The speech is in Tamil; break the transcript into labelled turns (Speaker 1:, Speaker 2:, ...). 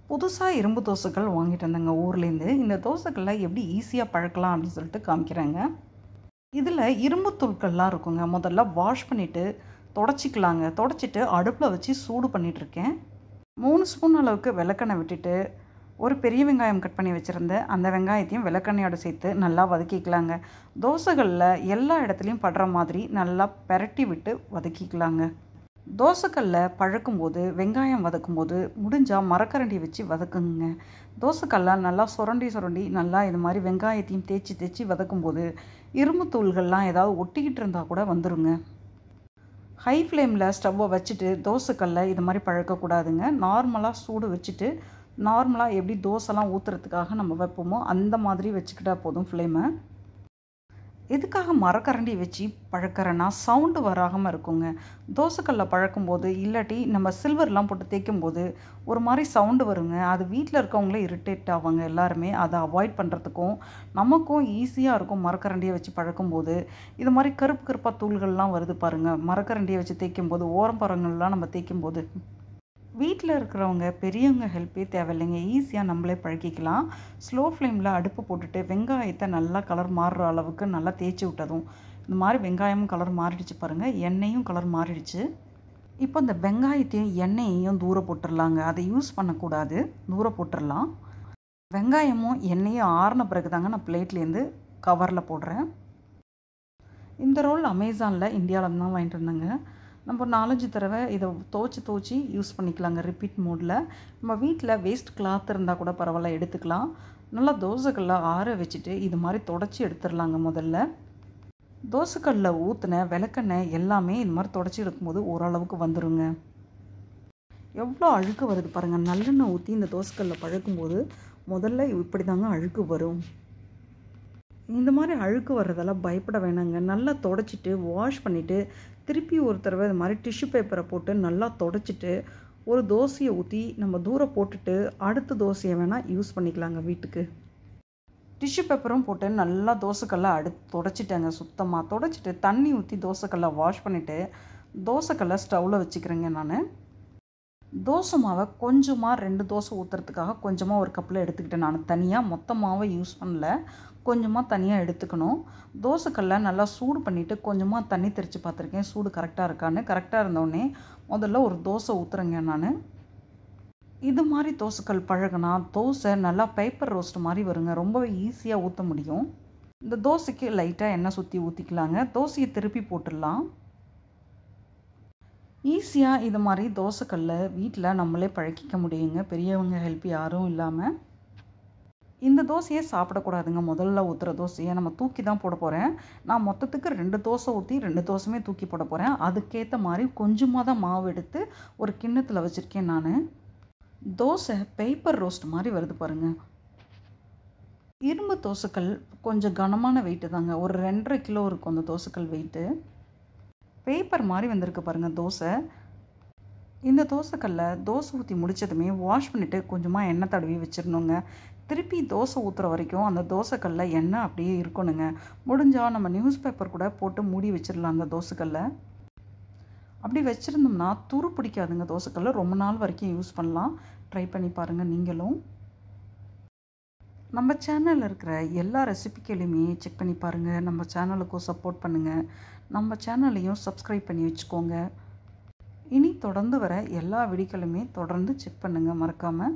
Speaker 1: புதுசா இரும்பு தோசைக்கல் வாங்கிட்டு வந்தேங்க ஊர்லேருந்து. இந்த தோசைக்கல்ல எப்படி ஈஸியா பழக்கலாம் அப்படின்னு சொல்லிட்டு காமிக்கிறேங்க. இதில் இரும்பு தூள்கள்லாம் இருக்குங்க. முதல்ல வாஷ் பண்ணிவிட்டு தொடச்சிக்கலாங்க. தொடச்சிட்டு அடுப்பில் வச்சு சூடு பண்ணிகிட்ருக்கேன். 3 ஸ்பூன் அளவுக்கு விளக்கெண்ணெய் விட்டுட்டு ஒரு பெரிய வெங்காயம் கட் பண்ணி வச்சுருந்தேன். அந்த வெங்காயத்தையும் விளக்கெண்ணெயோடு சேர்த்து நல்லா வதக்கிக்கலாங்க. தோசைகளில் எல்லா இடத்துலையும் படுற மாதிரி நல்லா பெரட்டி விட்டு வதக்கிக்கலாங்க. தோசைக்கல்ல பழக்கும்போது வெங்காயம் வதக்கும்போது முடிஞ்சால் மரக்கரண்டி வச்சு வதக்குங்க. தோசைக்கல்ல நல்லா சுரண்டி நல்லா இது மாதிரி வெங்காயத்தையும் தேய்ச்சி வதக்கும்போது இரும்பு தூள்கள்லாம் ஏதாவது ஒட்டிக்கிட்டு இருந்தால் கூட வந்துடுங்க. ஹை ஃப்ளேமில் ஸ்டவ்வை வச்சுட்டு தோசைக்கல்ல இது மாதிரி பழக்கக்கூடாதுங்க. நார்மலாக சூடு வச்சுட்டு நார்மலாக எப்படி தோசைலாம் ஊற்றுறதுக்காக நம்ம வைப்போமோ அந்த மாதிரி வச்சுக்கிட்டா போதும் ஃப்ளேமை. எதுக்காக மரக்கரண்டி வச்சு பழக்கிறேன்னா சவுண்டு வராமல் இருக்குங்க. தோசைக்கல்ல பழக்கும்போது இல்லாட்டி நம்ம சில்வர்லாம் போட்டு தேய்க்கும்போது ஒரு மாதிரி சவுண்டு வருங்க. அது வீட்டில் இருக்கவங்களே இரிட்டேட் ஆவாங்க எல்லாருமே. அதை அவாய்ட் பண்ணுறதுக்கும் நமக்கும் ஈஸியாக இருக்கும் மரக்கரண்டியை வச்சு பழக்கும்போது. இது மாதிரி கருப்பாக தூள்கள்லாம் வருது பாருங்கள். மரக்கரண்டியை வச்சு தேய்க்கும்போது ஓரம்பரங்கள்லாம் நம்ம தேய்க்கும்போது வீட்டில் இருக்கிறவங்க பெரியவங்க ஹெல்ப்பே தேவையில்லைங்க. ஈஸியாக நம்மளே பழக்கிக்கலாம். ஸ்லோ ஃப்ளேமில் அடுப்பு போட்டுட்டு வெங்காயத்தை நல்லா கலர் மாறுற அளவுக்கு நல்லா தேய்ச்சி விட்டதும் இந்த மாதிரி வெங்காயமும் கலர் மாறிடுச்சு பாருங்கள். எண்ணெயும் கலர் மாறிடுச்சு. இப்போ இந்த வெங்காயத்தையும் எண்ணெயையும் தூர போட்டுடலாங்க. அதை யூஸ் பண்ணக்கூடாது, தூர போட்டுடலாம். வெங்காயமும் எண்ணெயும் ஆறின பிறகு தாங்க நான் பிளேட்லேருந்து கவரில் போடுறேன். இந்த ரோல் அமேசானில் இந்தியாவில் தான் வாங்கிட்டு வந்தேங்க. நம்ம 4-5 தடவை இதை துவச்சி யூஸ் பண்ணிக்கலாங்க ரிப்பீட் மோடில். நம்ம வீட்டில் வேஸ்ட் கிளாத் இருந்தால் கூட பரவாயில்ல எடுத்துக்கலாம். நல்லா தோசைக்கல்ல ஆற வச்சுட்டு இது மாதிரி தொடச்சி எடுத்துடலாங்க. முதல்ல தோசைக்கல்ல ஊற்றின விளக்கெண்ணெய் எல்லாமே இது மாதிரி தொடச்சி எடுக்கும்போது ஓரளவுக்கு வந்துடுங்க. எவ்வளோ அழுக்கு வருது பாருங்கள். நல்லெண்ணெய் ஊற்றி இந்த தோசைக்கல்ல பழக்கும்போது முதல்ல இப்படி தாங்க அழுக்கு வரும். இந்த மாதிரி அழுக்கு வர்றதெல்லாம் பயப்பட வேணாங்க. நல்லா தொடச்சிட்டு வாஷ் பண்ணிவிட்டு திருப்பி ஒரு தடவை இது மாதிரி டிஷ்யூ பேப்பரை போட்டு நல்லா தொடச்சிட்டு ஒரு தோசையை ஊற்றி நம்ம தூரம் போட்டுட்டு அடுத்த தோசையை வேணால் யூஸ் பண்ணிக்கலாங்க. வீட்டுக்கு டிஷ்யூ பேப்பரும் போட்டு நல்லா தோசைக்கல்லை தொடச்சிட்டேங்க. சுத்தமாக தொடச்சிட்டு தண்ணி ஊற்றி தோசைக்கல்லை வாஷ் பண்ணிவிட்டு தோசைக்கல்லை ஸ்டவ்வில் வச்சுக்கிறேங்க. நான் தோசை மாவை கொஞ்சமாக 2 தோசை ஊற்றுறதுக்காக கொஞ்சமாக ஒரு கப்பில் எடுத்துக்கிட்டேன். நான் தனியாக மொத்த மாவை யூஸ் பண்ணல, கொஞ்சமாக தனியாக எடுத்துக்கணும். தோசைக்கல்லை நல்லா சூடு பண்ணிவிட்டு கொஞ்சமாக தண்ணி தெளித்து பார்த்துருக்கேன் சூடு கரெக்டாக இருக்கான்னு. கரெக்டாக இருந்தோடனே முதல்ல ஒரு தோசை ஊற்றுறேங்க. நான் இது மாதிரி தோசைக்கல் பழகுனா தோசை நல்லா பேப்பர் ரோஸ்ட் மாதிரி வருங்க. ரொம்பவே ஈஸியாக ஊற்ற முடியும். இந்த தோசைக்கு லைட்டாக எண்ணெய் சுற்றி ஊற்றிக்கலாங்க. தோசையை திருப்பி போட்டுடலாம். ஈஸியாக இது மாதிரி தோசைக்கல்ல வீட்டில் நம்மளே பழக்கிக்க முடியுங்க, பெரியவங்க ஹெல்ப் யாரும் இல்லாமல். இந்த தோசையை சாப்பிடக்கூடாதுங்க. முதல்ல ஊற்றுற தோசையை நம்ம தூக்கி தான் போட போகிறேன். நான் மொத்தத்துக்கு 2 தோசை ஊற்றி 2 தோசையுமே தூக்கி போட போகிறேன். அதுக்கேற்ற மாதிரி கொஞ்சமாக தான் மாவு எடுத்து ஒரு கிண்ணத்தில் வச்சுருக்கேன். நான் தோசை பேப்பர் ரோஸ்ட் மாதிரி வருது பாருங்கள். இரும்பு தோசைக்கல் கொஞ்சம் கனமான வெயிட்டு தாங்க. ஒரு 2.5 கிலோ இருக்கும் அந்த தோசைக்கல் வெயிட்டு. பேப்பர் மாதிரி வந்திருக்கு பாருங்கள் தோசை. இந்த தோசைக்கல்ல தோசை ஊற்றி முடித்ததுமே வாஷ் பண்ணிவிட்டு கொஞ்சமாக எண்ணெய் தடவி வச்சிடணுங்க. திருப்பி தோசை ஊற்றுற வரைக்கும் அந்த தோசைக்கல்ல எண்ணெய் அப்படியே இருக்கணுங்க. முடிஞ்சால் நம்ம நியூஸ் பேப்பர் கூட போட்டு மூடி வச்சிடலாம் அந்த தோசைக்கல்ல. அப்படி வச்சுருந்தோம்னா துரு பிடிக்காதுங்க. தோசைக்கல்ல ரொம்ப நாள் வரைக்கும் யூஸ் பண்ணலாம். ட்ரை பண்ணி பாருங்கள் நீங்களும். நம்ம சேனலில் இருக்கிற எல்லா ரெசிபிக்களையுமே செக் பண்ணி பாருங்கள். நம்ம சேனலுக்கும் சப்போர்ட் பண்ணுங்கள். நம்ம சேனலையும் சப்ஸ்கிரைப் பண்ணி வச்சுக்கோங்க. இனி தொடர்ந்து வர எல்லா வீடியோக்களுமே தொடர்ந்து செக் பண்ணுங்கள் மறக்காமல்.